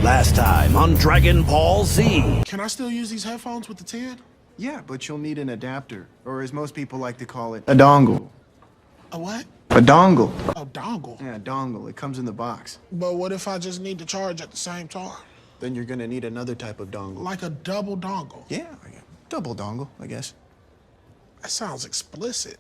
Last time on Dragon Ball Z. Can I still use these headphones with the 10? Yeah, but you'll need an adapter, or as most people like to call it, a dongle. A what? A dongle. A dongle? Yeah, a dongle. It comes in the box. But what if I just need to charge at the same time? Then you're gonna need another type of dongle. Like a double dongle? Yeah, double dongle, I guess. That sounds explicit.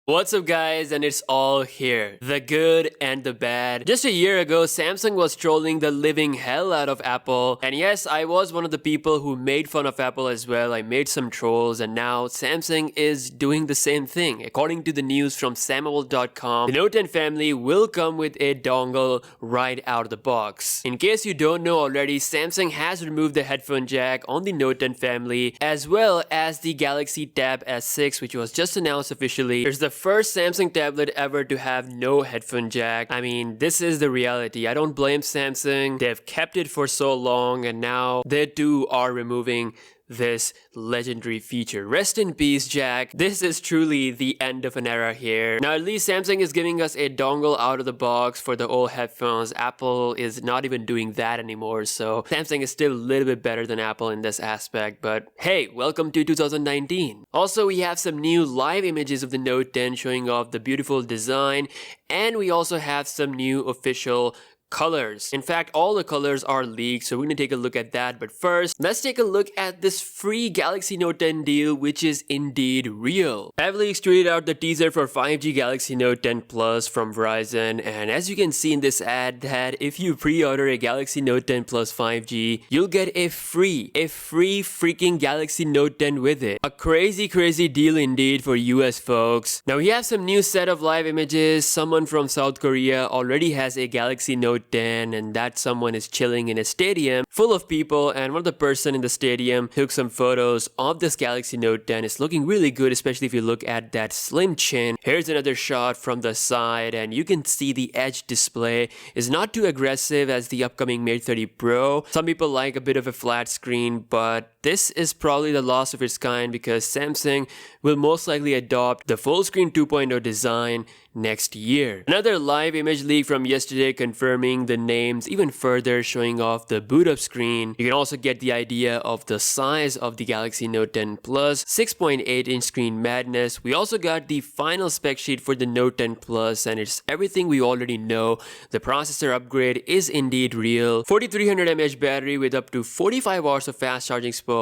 What's up guys, and it's all here. The good and the bad. Just a year ago, Samsung was trolling the living hell out of Apple. And yes, I was one of the people who made fun of Apple as well. I made some trolls, and now Samsung is doing the same thing. According to the news from Samuel.com, the Note 10 family will come with a dongle right out of the box. In case you don't know already, Samsung has removed the headphone jack on the Note 10 family, as well as the Galaxy Tab S6, which was just announced officially. There's the first Samsung tablet ever to have no headphone jack. I mean, this is the reality. I don't blame Samsung. They've kept it for so long, and now they too are removing this legendary feature. Rest in peace, Jack. This is truly the end of an era here. Now, at least Samsung is giving us a dongle out of the box for the old headphones. Apple is not even doing that anymore, so Samsung is still a little bit better than Apple in this aspect, but hey, welcome to 2019. Also, we have some new live images of the Note 10 showing off the beautiful design, and we also have some new official colors. In fact, all the colors are leaked, so we're gonna take a look at that. But first, let's take a look at this free Galaxy Note 10 deal, which is indeed real. Avleaks tweeted out the teaser for 5G Galaxy Note 10 Plus from Verizon, and as you can see in this ad, that if you pre-order a Galaxy Note 10 Plus 5G, you'll get a free freaking Galaxy Note 10 with it. A crazy deal indeed for US folks. Now we have some new set of live images. Someone from South Korea already has a Galaxy Note 10, and that someone is chilling in a stadium full of people, and one of the person in the stadium took some photos of this Galaxy Note 10. It's looking really good, especially if you look at that slim chin. Here's another shot from the side, and you can see the edge display is not too aggressive as the upcoming Mate 30 Pro. Some people like a bit of a flat screen, but this is probably the last of its kind because Samsung will most likely adopt the full screen 2.0 design next year. Another live image leak from yesterday confirming the names even further, showing off the boot up screen. You can also get the idea of the size of the Galaxy Note 10 Plus, 6.8-inch screen madness. We also got the final spec sheet for the Note 10 Plus, and it's everything we already know. The processor upgrade is indeed real. 4300 mAh battery with up to 45 hours of fast charging spot,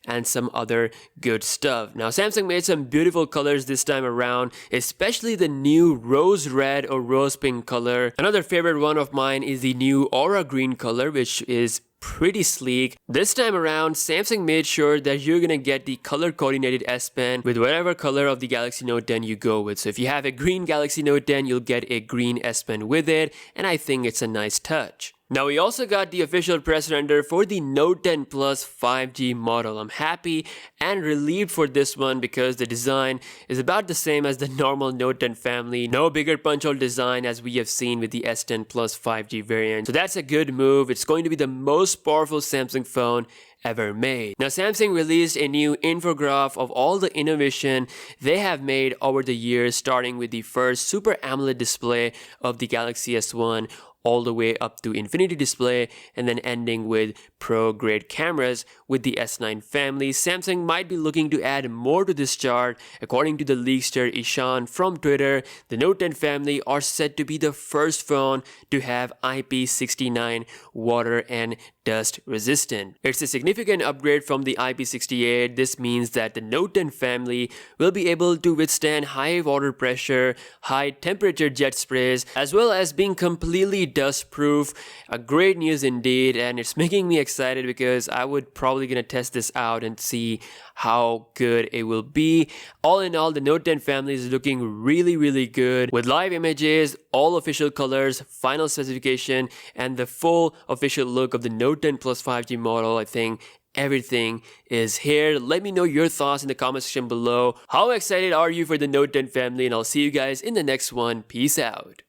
and some other good stuff. Now, Samsung made some beautiful colors this time around, especially the new rose red or rose pink color. Another favorite one of mine is the new aura green color, which is pretty sleek. This time around, Samsung made sure that you're gonna get the color coordinated S Pen with whatever color of the Galaxy Note 10 you go with. So if you have a green Galaxy Note 10, you'll get a green S Pen with it, and I think it's a nice touch. Now we also got the official press render for the Note 10 Plus 5G model. I'm happy and relieved for this one because the design is about the same as the normal Note 10 family. No bigger punch-hole design as we have seen with the S10 Plus 5G variant. So that's a good move. It's going to be the most powerful Samsung phone ever made. Now, Samsung released a new infograph of all the innovation they have made over the years, starting with the first Super AMOLED display of the Galaxy S1 all the way up to Infinity Display, and then ending with pro-grade cameras with the S9 family. Samsung might be looking to add more to this chart. According to the leakster Ishan from Twitter, the Note 10 family are said to be the first phone to have IP69 water and dust resistant. It's a significant upgrade from the IP68. This means that the Note 10 family will be able to withstand high water pressure, high temperature jet sprays, as well as being completely dust proof. A great news indeed, and it's making me excited because I would probably gonna test this out and see how good it will be. All in all, the Note 10 family is looking really good with live images, all official colors, final specification, and the full official look of the Note 10 Plus 5G model. I think everything is here. Let me know your thoughts in the comment section below. How excited are you for the Note 10 family? And I'll see you guys in the next one. Peace out.